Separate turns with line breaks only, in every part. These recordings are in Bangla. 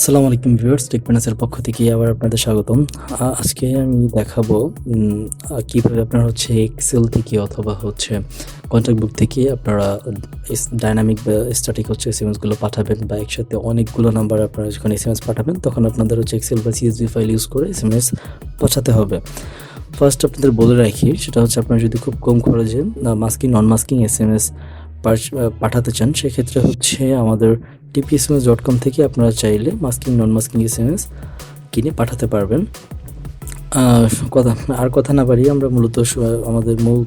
আসসালামু আলাইকুম ভিউয়ার্স, টেক প্যানাসের পক্ষ থেকে আবার আপনাদের স্বাগতম। আজকে আমি দেখাবো কিভাবে আপনারা এক্সেল থেকে অথবা কন্ট্যাক্ট বুক থেকে আপনারা ডাইনামিক বা স্ট্যাটিক এসএমএসগুলো পাঠাবেন, বা একসাথে অনেকগুলো নাম্বার আপনারা যখন এসএমএস পাঠাবেন তখন আপনাদের এক্সেল বা সিএসভি ফাইল ইউজ করে এসএমএস পাঠাতে হবে। ফার্স্ট আপনাদের বলে রাখি, সেটা আপনারা যদি খুব কম খরচে মাস্কিং নন মাস্কিং এসএমএস পাঠাতে চান, সেক্ষেত্রে আমাদের tpsms.com থেকে আপনারা চাইলে মাস্কিং নন মাস্কিং এসএমএস কিনে পাঠাতে পারবেন। কথা না বাড়িয়ে আমরা মূলত আমাদের মূল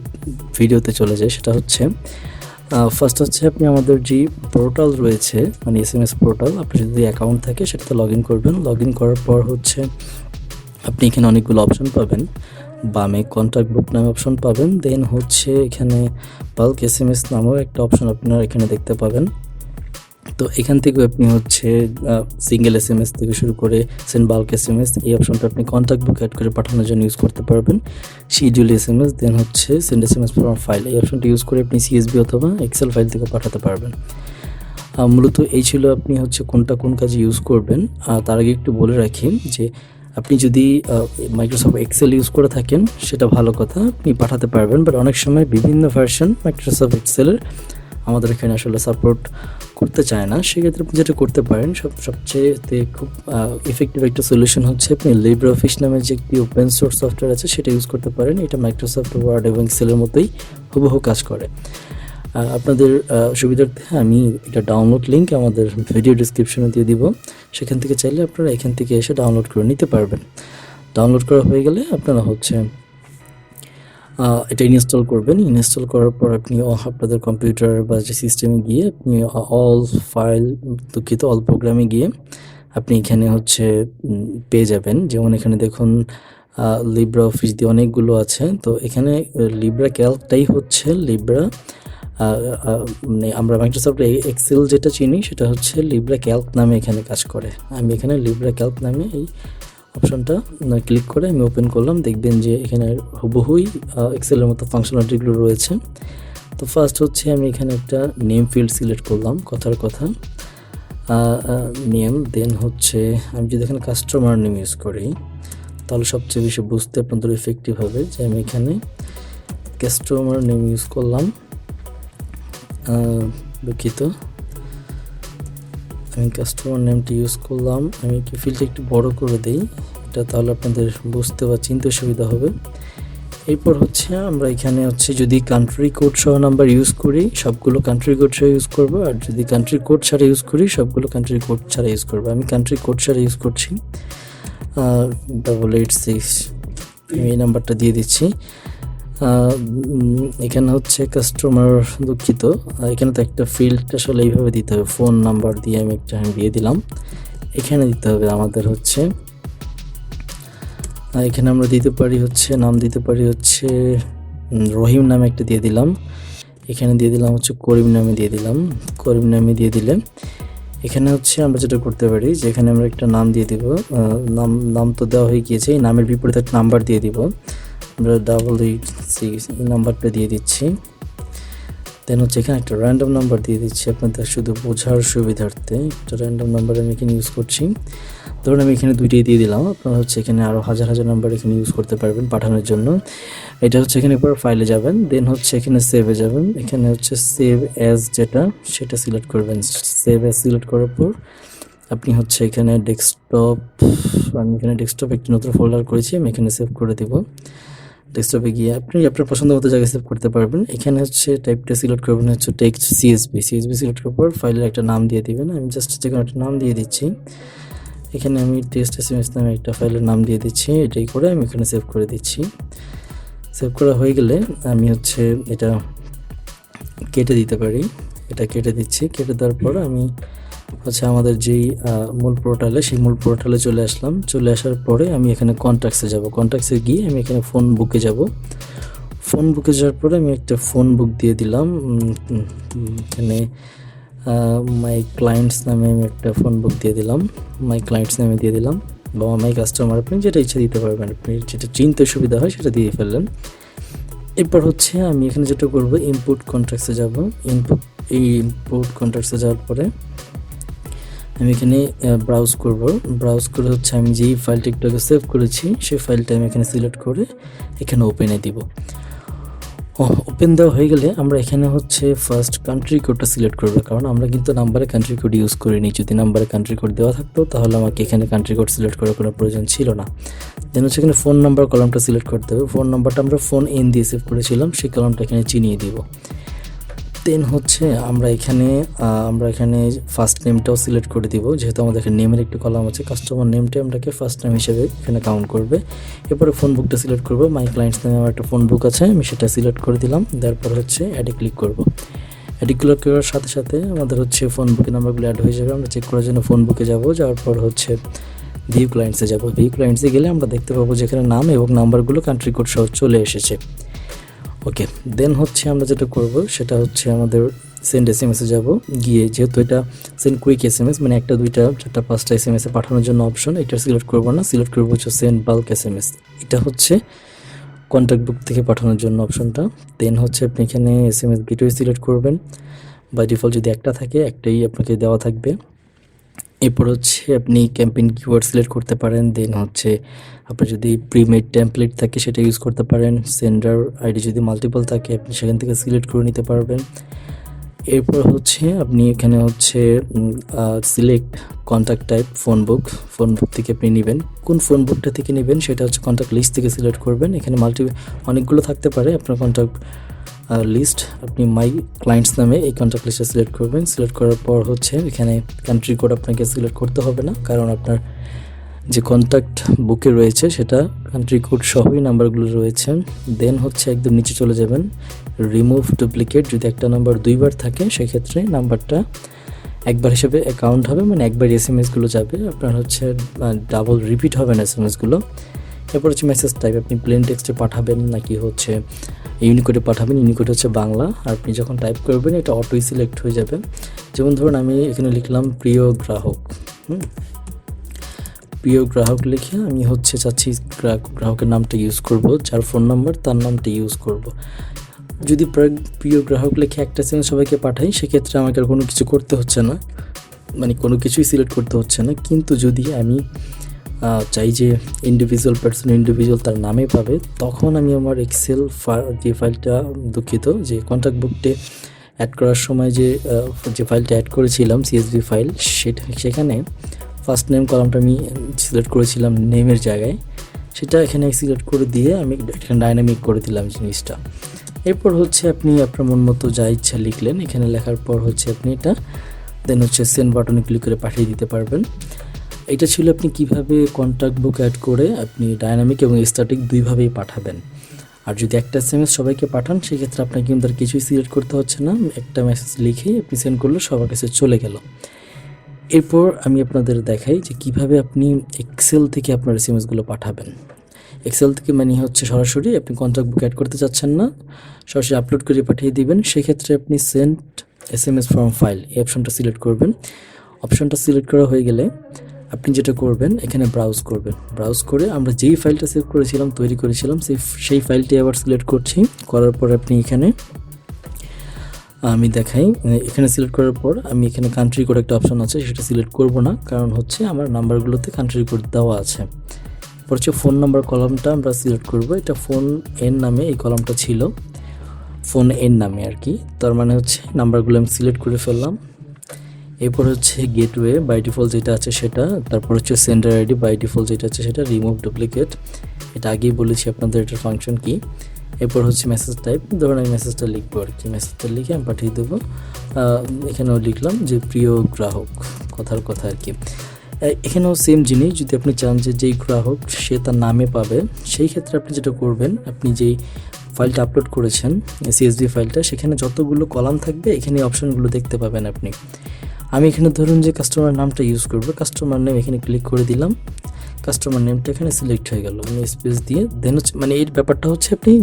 ভিডিওতে চলে যাই। সেটা ফার্স্ট আপনি আমাদের যে পোর্টাল রয়েছে, মানে এসএমএস পোর্টাল, আপনার যদি অ্যাকাউন্ট থাকে সেটাতে লগ ইন করবেন। লগ ইন করার পর আপনি এখানে অনেকগুলো অপশন পাবেন। বামে কন্ট্যাক্ট বুক নামে অপশন পাবেন, দেন এখানে বাল্ক এসএমএস নামেও একটা অপশন আপনারা এখানে দেখতে পাবেন। তো এখান থেকে আপনি সিঙ্গেল এসএমএস থেকে শুরু করে সেন্ড বাল্ক এসএমএস, এই অপশনটা আপনি কন্ট্যাক্ট বুক অ্যাড করে পাঠানোর জন্য ইউজ করতে পারবেন। Schedule SMS, then send SMS from file, এই অপশনটা ইউজ করে আপনি সিএসভি অথবা এক্সেল ফাইল থেকে পাঠাতে পারবেন। মূলত এই ছিল আপনি কোনটা কোন কাজে ইউজ করবেন। তার আগে একটু বলে রাখি যে আপনি যদি মাইক্রোসফট এক্সেল ইউজ করে থাকেন সেটা ভালো কথা, আপনি পাঠাতে পারবেন, বাট অনেক সময় বিভিন্ন ভার্সন মাইক্রোসফট এক্সেলের আমাদের এখানে সাপোর্ট করতে চায় না। সেক্ষেত্রে আপনি যেটা করতে পারেন, সবচেয়ে খুব ইফেক্টিভ একটা সলিউশন আপনি লিব্রে অফিস নামের যে একটি ওপেন সোর্স সফটওয়্যার আছে সেটা ইউজ করতে পারেন। এটা মাইক্রোসফট ওয়ার্ড এবং এক্সেলের মতোই হুবহু কাজ করে। আপনাদের সুবিধার্থে আমি এটা ডাউনলোড লিঙ্ক আমাদের ভিডিও ডিসক্রিপশনে দিয়ে দিব, সেখান থেকে চাইলে আপনারা এখান থেকে এসে ডাউনলোড করে নিতে পারবেন। ডাউনলোড করা হয়ে গেলে আপনারা এটা ইনস্টল করবেন। ইনস্টল করার পর আপনি আপনাদের কম্পিউটার বা যে সিস্টেমে গিয়ে আপনি অল প্রোগ্রামে গিয়ে আপনি এখানে পেয়ে যাবেন। যেমন এখানে দেখুন লিব্রা অফিস দিয়ে অনেকগুলো আছে। তো এখানে লিব্রা ক্যালকটাই লিব্রা, মানে আমরা মাইক্রোসফট এক্সেল যেটা চিনি সেটা লিব্রা ক্যালক নামে এখানে কাজ করে। আমি এখানে লিব্রা ক্যালক নামে এই অপশনটা ক্লিক করে আমি ওপেন করলাম। দেখবেন যে এখানে হুবহুই এক্সেলের মতো ফাংশনালিটিগুলো রয়েছে। তো ফার্স্ট আমি এখানে একটা নেম ফিল্ড সিলেক্ট করলাম, কথার কথা নেম। দেন আমি যদি এখানে কাস্টমার নেম ইউজ করি তাহলে সবচেয়ে বেশি বুঝতে আপনাদের ইফেক্টিভ হবে। যে আমি এখানে কাস্টমার নেম ইউজ করলাম, দুঃখিত, আমি কাস্টমার নেমটি ইউজ করলাম। আমি কি ফিল্ডটা একটু বড় করে দিই, এটা তাহলে আপনাদের বুঝতে বা চিনতে সুবিধা হবে। এরপর আমরা এখানে যদি কান্ট্রি কোড সহ নাম্বার ইউজ করি সবগুলো কান্ট্রি কোড সহ ইউজ করব, আর যদি কান্ট্রি কোড ছাড়া ইউজ করি সবগুলো কান্ট্রি কোড ছাড়া ইউজ করব। আমি কান্ট্রি কোড ছাড়া ইউজ করছি, 886 আমি এই নাম্বারটা দিয়ে দিচ্ছি। এখানে কাস্টমার, দুঃখিত, এখানে তো একটা ফিল্ড এইভাবে দিতে হবে, ফোন নাম্বার দিয়ে আমি একটা দিয়ে দিলাম। এখানে দিতে হবে আমাদের এখানে আমরা দিতে পারি নাম দিতে পারি রহিম নামে একটা দিয়ে দিলাম। এখানে দিয়ে দিলাম করিম নামে দিয়ে দিলাম। করিম নামে দিয়ে দিলে এখানে আমরা যেটা করতে পারি যে এখানে আমরা একটা নাম দিয়ে দিব। নাম তো দেওয়া হয়ে গিয়েছে, এই নামের বিপরীতে একটা নাম্বার দিয়ে দিব। আমরা 886 এই নাম্বারটা দিয়ে দিচ্ছি। দেন এখানে একটা র্যান্ডম নাম্বার দিয়ে দিচ্ছি আপনাদের শুধু বোঝার সুবিধার্থে। একটা র্যান্ডম নাম্বার আমি এখানে ইউজ করছি। ধরুন আমি এখানে দুইটাই দিয়ে দিলাম, আপনারা এখানে আরও হাজার হাজার নাম্বার এখানে ইউজ করতে পারবেন পাঠানোর জন্য। এটা এখানে পর ফাইলে যাবেন, দেন এখানে সেভে যাবেন। এখানে সেভ অ্যাজ যেটা সেটা সিলেক্ট করবেন। সেভ অ্যাজ সিলেক্ট করার পর আপনি এখানে ডেস্কটপ, আমি এখানে ডেস্কটপ একটি নতুন ফোল্ডার করেছি, আমি এখানে সেভ করে দেব। ডেস্কটপে গিয়ে আপনি আপনার পছন্দ মতো জায়গায় সেভ করতে পারবেন। এখানে টাইপটা সিলেক্ট করবেন টেক্সট সিএসভি সিলেক্ট করার পর ফাইলের একটা নাম দিয়ে দিবেন। আমি জাস্ট যেখানে একটা নাম দিয়ে দিচ্ছি, এখানে আমি টেস্ট এসএমএস নামে একটা ফাইলের নাম দিয়ে দিচ্ছি। এটাই করে আমি এখানে সেভ করে দিচ্ছি। সেভ করা হয়ে গেলে আমি এটা কেটে দিতে পারি, এটা কেটে দিচ্ছি। কেটে দেওয়ার পর আমি আমাদের যেই মূল পোর্টালে, সেই মূল পোর্টালে চলে আসলাম। চলে আসার পরে আমি এখানে কন্ট্যাক্টসে যাব। কন্ট্যাক্টসে গিয়ে আমি এখানে ফোন বুকে যাব। ফোন বুকে যাওয়ার পরে আমি একটা ফোন বুক দিয়ে দিলাম। এখানে মাই ক্লায়েন্টস নামে আমি একটা ফোন বুক দিয়ে দিলাম, মাই ক্লায়েন্টস নামে দিয়ে দিলাম, বা মাই কাস্টমার, আপনি যেটা ইচ্ছা দিতে পারবেন, আপনি যেটা চিনতে সুবিধা হয় সেটা দিয়ে ফেললেন। এরপর আমি এখানে যেটা করব, ইনপুট কন্ট্যাক্টসে যাব। ইনপুট কন্ট্যাক্টসে যাওয়ার পরে আমি এখানে ব্রাউজ করব। ব্রাউজ করে হচ্ছে আমি যেই ফাইলটা একটু আগে সেভ করেছি সেই ফাইলটা আমি এখানে সিলেক্ট করে এখানে ওপেনে দিব। ওপেন দেওয়া হয়ে গেলে আমরা এখানে হচ্ছে ফার্স্ট কান্ট্রি কোডটা সিলেক্ট করবো, কারণ আমরা কিন্তু নাম্বারে কান্ট্রি কোড ইউজ করিনি। যদি নাম্বারে কান্ট্রি কোড দেওয়া থাকতো তাহলে আমাকে এখানে কান্ট্রি কোড সিলেক্ট করার কোনো প্রয়োজন ছিল না। দেন হচ্ছে এখানে ফোন নাম্বার কলামটা সিলেক্ট করতে হবে। ফোন নাম্বারটা আমরা ফোন এন দিয়ে সেভ করেছিলাম, সেই কলামটা এখানে চিনিয়ে দিব। দেন হচ্ছে আমরা এখানে ফার্স্ট নেমটাও সিলেক্ট করে দিব, যেহেতু আমাদের এখানে নেমের একটি কলাম আছে। কাস্টমার নেমটা আমরাকে ফার্স্ট নেম হিসেবে এখানে কাউন্ট করবে। এরপরে ফোন বুকটা সিলেক্ট করব। মাই ক্লায়েন্টস নামে আমার একটা ফোন বুক আছে, আমি সেটা সিলেক্ট করে দিলাম। তারপর হচ্ছে অ্যাডে ক্লিক করব। অ্যাডে ক্লিক করার সাথে সাথে আমাদের হচ্ছে ফোন বুকের নাম্বারগুলো অ্যাড হয়ে যাবে। আমরা চেক করার জন্য ফোন বুকে যাব, যাওয়ার পর হচ্ছে ভিউ ক্লায়েন্টসে যাব। ভিউ ক্লায়েন্টসে গেলে আমরা দেখতে পাবো যেখানে নাম এবং নাম্বারগুলো কান্ট্রি কোড সহ চলে এসেছে। ওকে, দেন হচ্ছে আমরা যেটা করব সেটা হচ্ছে আমাদের সেন্ড এসএমএসে যাব। গিয়ে যেহেতু এটা সেন্ড কুইক এসএমএস, মানে 1, 2, 3, 4, 5টা এসএমএসে পাঠানোর জন্য অপশন, এটা সিলেক্ট করব না। সিলেক্ট করব হচ্ছে সেন্ড বাল্ক এসএমএস। এটা হচ্ছে কন্ট্যাক্ট বুক থেকে পাঠানোর জন্য অপশনটা। দেন হচ্ছে আপনি এখানে এসএমএস গেটওয়ে সিলেক্ট করবেন। বাই ডিফল্ট যদি একটা থাকে একটাই আপনাকে দেওয়া থাকবে। এরপর হচ্ছে আপনি ক্যাম্পেইন কিওয়ার্ড সিলেক্ট করতে পারেন। দেন হচ্ছে আপনার যদি প্রিমেড টেমপ্লেট থাকে সেটা ইউজ করতে পারেন। সেন্ডার আইডি যদি মাল্টিপল থাকে আপনি সেখান থেকে সিলেক্ট করে নিতে পারবেন। এরপর হচ্ছে আপনি এখানে হচ্ছে সিলেক্ট কন্ট্যাক্ট টাইপ ফোন বুক থেকে আপনি নেবেন। কোন ফোন বুকটা থেকে নেবেন সেটা হচ্ছে কন্ট্যাক্ট লিস্ট থেকে সিলেক্ট করবেন। এখানে অনেকগুলো থাকতে পারে আপনার কন্ট্যাক্ট লিস্ট। আপনি মাই ক্লায়েন্টস নামে এই কন্ট্যাক্ট লিস্টটা সিলেক্ট করবেন। সিলেক্ট করার পর হচ্ছে এখানে কান্ট্রি কোড আপনাকে সিলেক্ট করতে হবে না, কারণ আপনার যে কন্ট্যাক্ট বুকে রয়েছে সেটা কান্ট্রি কোড সহই নাম্বারগুলো রয়েছে। দেন হচ্ছে একদম নিচে চলে যাবেন, রিমুভ ডুপ্লিকেট। যদি একটা নাম্বার 2বার থাকে সেক্ষেত্রে নাম্বারটা একবার হিসেবে অ্যাকাউন্ট হবে, মানে একবার এসএমএসগুলো যাবে, আপনার হচ্ছে ডাবল রিপিট হবে না এসএমএসগুলো। এরপর হচ্ছে মেসেজ টাইপ, আপনি প্লেন টেক্সটে পাঠাবেন নাকি হচ্ছে ইউনিকোডে পাঠাবেন। ইউনিকোড হচ্ছে বাংলা, আর আপনি যখন টাইপ করবেন এটা অটোই সিলেক্ট হয়ে যাবে। যেমন ধরুন আমি এখানে লিখলাম প্রিয় গ্রাহক। প্রিয় গ্রাহক লিখে আমি হচ্ছে চাচ্ছি গ্রাহকের নামটা ইউজ করব, যার ফোন নাম্বার তার নামটা ইউজ করব। যদি প্রিয় গ্রাহক লিখে একটা এসএমএস সবাইকে পাঠাই সেক্ষেত্রে আমাকে আর কোনো কিছু করতে হচ্ছে না, মানে কোনো কিছুই সিলেক্ট করতে হচ্ছে না। কিন্তু যদি আমি চাই যে ইন্ডিভিজুয়াল তার নামে পাবে, তখন আমি আমার এক্সেল যে ফাইলটা যে কন্ট্যাক্ট বুকটে অ্যাড করার সময় যে ফাইলটা অ্যাড করেছিলাম সিএসভি ফাইল, সেখানে ফার্স্ট নেম কলামটা আমি সিলেক্ট করেছিলাম নেমের জায়গায়, সেটা এখানে সিলেক্ট করে দিয়ে আমি এখানে ডাইনামিক করে দিলাম জিনিসটা। এরপর হচ্ছে আপনি আপনার মন মতো যা ইচ্ছা লিখলেন। এখানে লেখার পর হচ্ছে আপনি এটা দেন হচ্ছে সেন্ড বাটনে ক্লিক করে পাঠিয়ে দিতে পারবেন। এটা ছিল আপনি কিভাবে কন্ট্যাক্ট বুক অ্যাড করে আপনি ডাইনামিক এবং স্ট্যাটিক দুইভাবেই পাঠাবেন। আর যদি একটা এসএমএস সবাইকে পাঠান সেক্ষেত্রে আপনাকে কিন্তু আর কিছুই সিলেক্ট করতে হচ্ছে না, একটা মেসেজ লিখে আপনি সেন্ড করলে সবার কাছে চলে গেল। এরপর আমি আপনাদের দেখাই যে কিভাবে আপনি এক্সেল থেকে আপনার এসএমএসগুলো পাঠাবেন। এক্সেল থেকে মানে হচ্ছে সরাসরি আপনি কন্ট্যাক্ট বুক অ্যাড করতে চাচ্ছেন না, সরাসরি আপলোড করে পাঠিয়ে দিবেন। সেক্ষেত্রে আপনি সেন্ড এসএমএস ফ্রম ফাইল এই অপশনটা সিলেক্ট করবেন। অপশনটা সিলেক্ট করা হয়ে গেলে আপনি যেটা করবেন এখানে ব্রাউজ করবেন। ব্রাউজ করে আমরা যেই ফাইলটা সেভ করেছিলাম তৈরি করেছিলাম সেই ফাইলটি আবার সিলেক্ট করছি। করার পর আপনি এখানে আমি দেখাই, এখানে সিলেক্ট করার পর আমি এখানে কান্ট্রি কোড একটা অপশন আছে, সেটা সিলেক্ট করব না, কারণ হচ্ছে আমার নাম্বারগুলোতে কান্ট্রি কোড দেওয়া আছে। পর হচ্ছে ফোন নাম্বার কলামটা আমরা সিলেক্ট করব। এটা ফোন এন নামে এই কলামটা ছিল, ফোন এন নামে আর কি। তার মানে হচ্ছে নাম্বারগুলো আমি সিলেক্ট করে ফেললাম। এরপর হচ্ছে গেটওয়ে বাই ডিফল্ট যেটা আছে সেটা, তারপর হচ্ছে সেন্ডার আইডি বাই ডিফল্ট যেটা আছে সেটা, রিমুভ ডুপ্লিকেট এটা আগেই বলেছি আপনাদের এটার ফাংশন কি। এরপর হচ্ছে মেসেজ টাইপ, ধরুন আমি মেসেজটা লিখবো আর কি, মেসেজটা লিখে আমি পাঠিয়ে দেবো। এখানেও লিখলাম যে প্রিয় গ্রাহক, কথার কথা আর কি। এখানেও সেম জিনিস, যদি আপনি চান যে যেই গ্রাহক সে তার নামে পাবে, সেই ক্ষেত্রে আপনি যেটা করবেন, আপনি যেই ফাইলটা আপলোড করেছেন সিএসভি ফাইলটা, সেখানে যতগুলো কলাম থাকবে এখানে অপশনগুলো দেখতে পাবেন আপনি। আমি এখানে ধরুন যে কাস্টমার নামটা ইউজ করবো, কাস্টমার নেম এখানে ক্লিক করে দিলাম, কাস্টমার নেমটা এখানে সিলেক্ট হয়ে গেল। আমি স্পেস দিয়ে দেন হচ্ছে মানে এর ব্যাপারটা হচ্ছে আপনি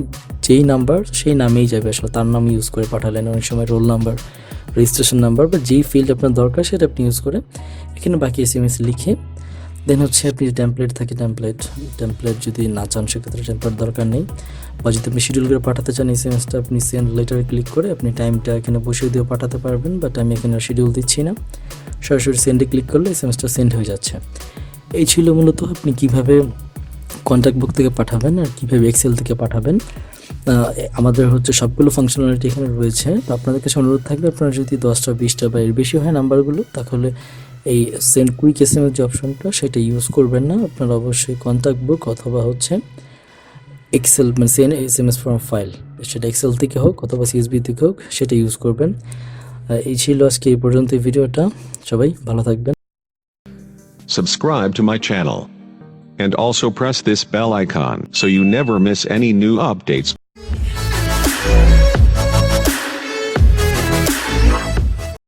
যেই নাম্বার সেই নামেই যাবে, আসলে তার নাম ইউজ করে পাঠালেন। অনেক সময় রোল নাম্বার, রেজিস্ট্রেশন নাম্বার বা যেই ফিল্ড আপনার দরকার সেটা আপনি ইউজ করে এখানে বাকি এসএমএস লিখে দেন হচ্ছে আপনি টেমপ্লেট থাকে, টেমপ্লেট যদি না চান সেক্ষেত্রে টেমপ্লেট দরকার নেই। বা যদি আপনি শিডিউল করে পাঠাতে চান এসএমএসটা, আপনি সেন্ড লেটারে ক্লিক করে আপনি টাইমটা এখানে বসিয়ে দিয়ে পাঠাতে পারবেন, বাট আমি এখানে শিডিউল দিচ্ছি না। সরাসরি সেন্ডে ক্লিক করলে এসএমএসটা সেন্ড হয়ে যাচ্ছে। এই ছিল মূলত আপনি কিভাবে কন্ট্যাক্ট বুক থেকে পাঠাবেন আর কীভাবে এক্সেল থেকে পাঠাবেন। আমাদের হচ্ছে সবগুলো ফাংশনালিটি এখানে রয়েছে। তো আপনাদের কাছে অনুরোধ থাকবে, আপনারা যদি 10টা 20টা বা এর বেশি হয় নাম্বারগুলো, তাহলে এই সেন্ড কুইক এসএমএস যে অপশনটা সেটা ইউজ করবেন না। আপনারা অবশ্যই কন্ট্যাক্ট বুক অথবা হচ্ছে এক্সেল মানে সেন্ড এসএমএস ফ্রম ফাইল, সেটা এক্সেল থেকে হোক অথবা সিএসবি থেকে হোক, সেটা ইউজ করবেন। এই ছিল আজকে এই পর্যন্ত এই ভিডিওটা। সবাই ভালো থাকবেন।
Subscribe to my channel and also press this bell icon so you never miss any new updates.